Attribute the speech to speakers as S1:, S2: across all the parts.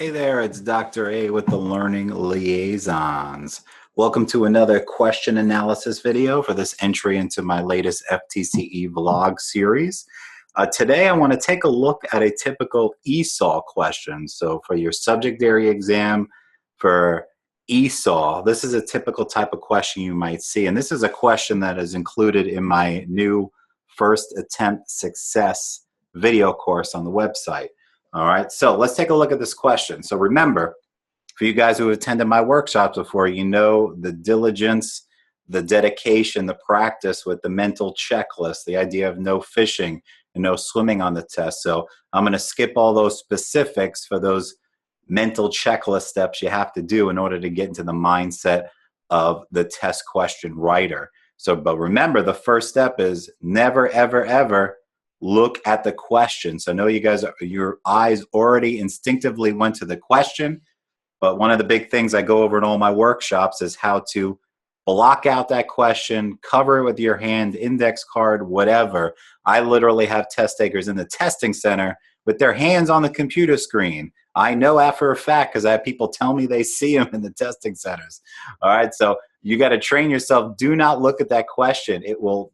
S1: Hey there, it's Dr. A with the Learning Liaisons. Welcome to another question analysis video for this entry into my latest FTCE vlog series. Today I want to take a look at a typical ESOL question. So for your subject area exam for ESOL, this is a typical type of question you might see. And this is a question that is included in my new first attempt success video course on the website. All right, so let's take a look at this question. So remember, for you guys who have attended my workshops before, you know the diligence, the dedication, the practice with the mental checklist, the idea of no fishing and no swimming on the test. So I'm going to skip all those specifics for those mental checklist steps you have to do in order to get into the mindset of the test question writer. So, but remember, the first step is never, ever, ever look at the question. So I know you guys, your eyes already instinctively went to the question, but one of the big things I go over in all my workshops is how to block out that question, cover it with your hand, index card, whatever. I literally have test takers in the testing center with their hands on the computer screen. I know that for a fact because I have people tell me they see them in the testing centers. All right, so you got to train yourself. Do not look at that question. It will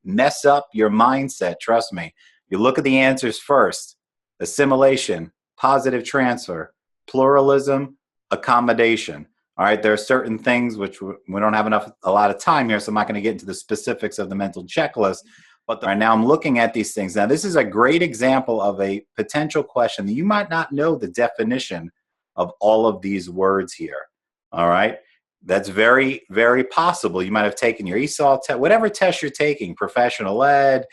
S1: mess up your mindset, trust me. You look at the answers first: assimilation, positive transfer, pluralism, accommodation. All right, there are certain things which we don't have a lot of time here, so I'm not going to get into the specifics of the mental checklist. But right now I'm looking at these things. Now this is a great example of a potential question that you might not know the definition of all of these words here. All right. That's very, very possible. You might have taken your ESOL test, whatever test you're taking, professional ed,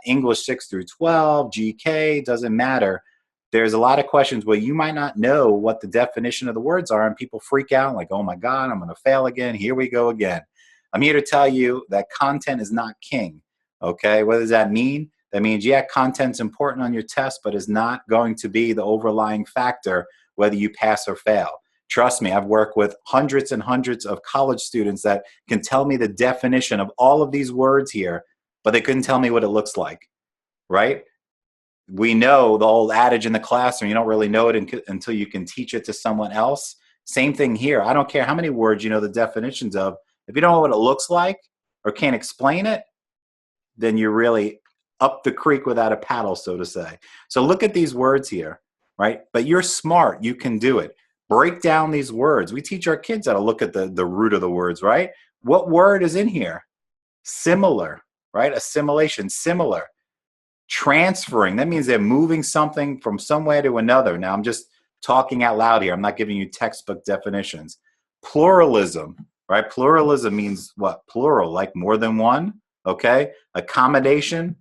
S1: English 6 through 12, GK, doesn't matter. There's a lot of questions where you might not know what the definition of the words are, and people freak out like, oh my God, I'm going to fail again. Here we go again. I'm here to tell you that content is not king. Okay, what does that mean? That means, yeah, content's important on your test, but is not going to be the overlying factor whether you pass or fail. Trust me, I've worked with hundreds and hundreds of college students that can tell me the definition of all of these words here, but they couldn't tell me what it looks like, right? We know the old adage in the classroom, you don't really know it until you can teach it to someone else. Same thing here. I don't care how many words you know the definitions of. If you don't know what it looks like or can't explain it, then you're really up the creek without a paddle, so to say. So look at these words here, right? But you're smart. You can do it. Break down these words. We teach our kids how to look at the root of the words, right? What word is in here? Similar, right? Assimilation, similar. Transferring, that means they're moving something from somewhere to another. Now, I'm just talking out loud here. I'm not giving you textbook definitions. Pluralism, right? Pluralism means what? Plural, like more than one, okay? Accommodation,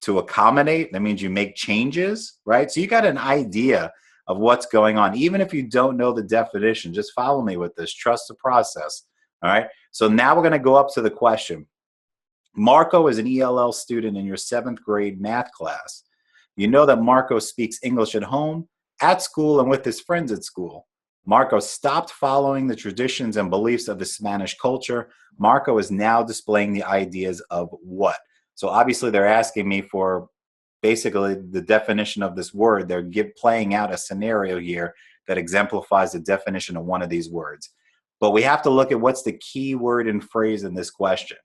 S1: to accommodate, that means you make changes, right? So you got an idea of what's going on. Even if you don't know the definition, just follow me with this. Trust the process, all right? So now we're going to go up to the question. Marco is an ELL student in your 7th grade math class. You know that Marco speaks English at home, at school, and with his friends at school. Marco stopped following the traditions and beliefs of the Spanish culture. Marco is now displaying the ideas of what? So obviously they're asking me for basically the definition of this word. They're playing out a scenario here that exemplifies the definition of one of these words. But we have to look at what's the key word and phrase in this question.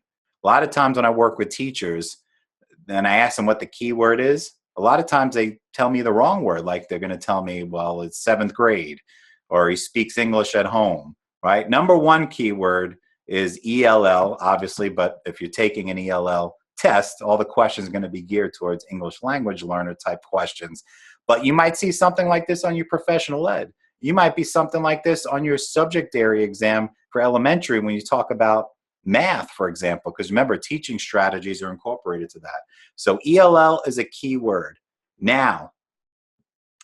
S1: A lot of times when I work with teachers and I ask them what the key word is, a lot of times they tell me the wrong word. Like they're going to tell me, well, it's 7th grade, or he speaks English at home, right? Number one keyword is ELL, obviously, but if you're taking an ELL test, all the questions are going to be geared towards English language learner type questions. But you might see something like this on your professional ed. You might be something like this on your subject area exam for elementary when you talk about math, for example, because remember, teaching strategies are incorporated to that. So ELL is a key word. Now,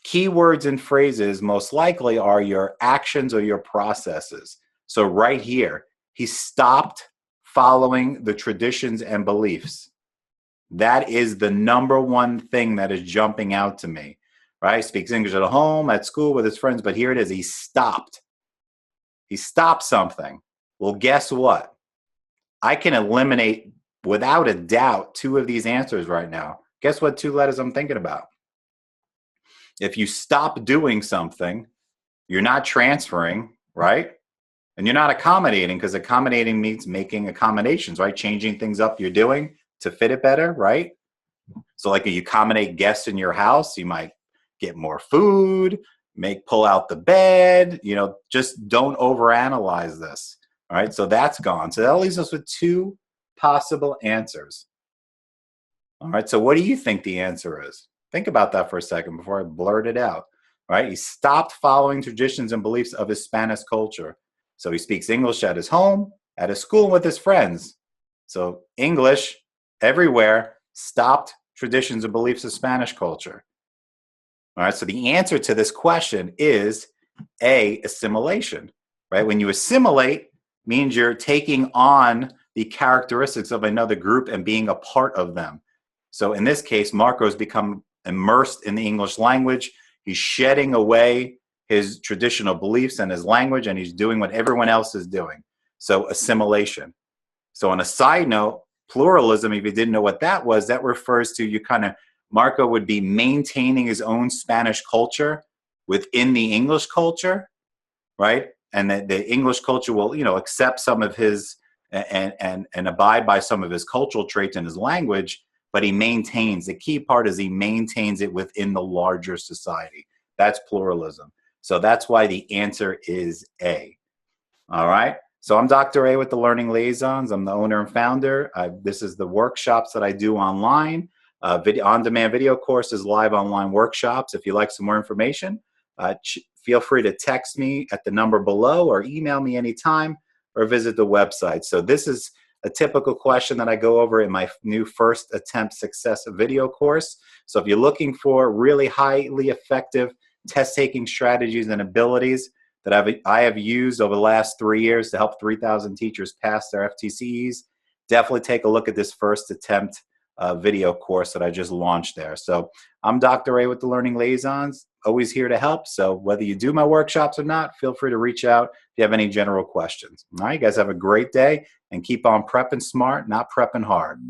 S1: keywords and phrases most likely are your actions or your processes. So right here, he stopped following the traditions and beliefs. That is the number one thing that is jumping out to me, right? Speaks English at home, at school, with his friends, but here it is. He stopped. He stopped something. Well, guess what? I can eliminate, without a doubt, 2 of these answers right now. Guess what 2 letters I'm thinking about? If you stop doing something, You're not transferring, right? And you're not accommodating, because accommodating means making accommodations, right? Changing things up you're doing to fit it better, right? So like you accommodate guests in your house, you might get more food, pull out the bed, just don't overanalyze this. All right, so that's gone. So that leaves us with two possible answers. All right, so what do you think the answer is? Think about that for a second before I blurt it out. All right, he stopped following traditions and beliefs of his Spanish culture. So he speaks English at his home, at his school, with his friends. So English everywhere, stopped traditions and beliefs of Spanish culture. All right, so the answer to this question is A, assimilation, right? When you assimilate, means you're taking on the characteristics of another group and being a part of them. So in this case, Marco's become immersed in the English language. He's shedding away his traditional beliefs and his language, and he's doing what everyone else is doing. So assimilation. So on a side note, pluralism, if you didn't know what that was, that refers to Marco would be maintaining his own Spanish culture within the English culture, right? And the English culture will, accept some of his and abide by some of his cultural traits in his language, but he maintains, the key part is he maintains it within the larger society. That's pluralism. So that's why the answer is A. All right. So I'm Dr. A with the Learning Liaisons. I'm the owner and founder. This is the workshops that I do online. On-demand video courses, live online workshops. If you'd like some more information, feel free to text me at the number below or email me anytime or visit the website. So this is a typical question that I go over in my new first attempt success video course. So if you're looking for really highly effective test-taking strategies and abilities that I have used over the last 3 years to help 3,000 teachers pass their FTCEs, definitely take a look at this first attempt video course that I just launched there. So I'm Dr. A with the Learning Liaisons, always here to help. So whether you do my workshops or not, feel free to reach out if you have any general questions. All right, you guys have a great day and keep on prepping smart, not prepping hard.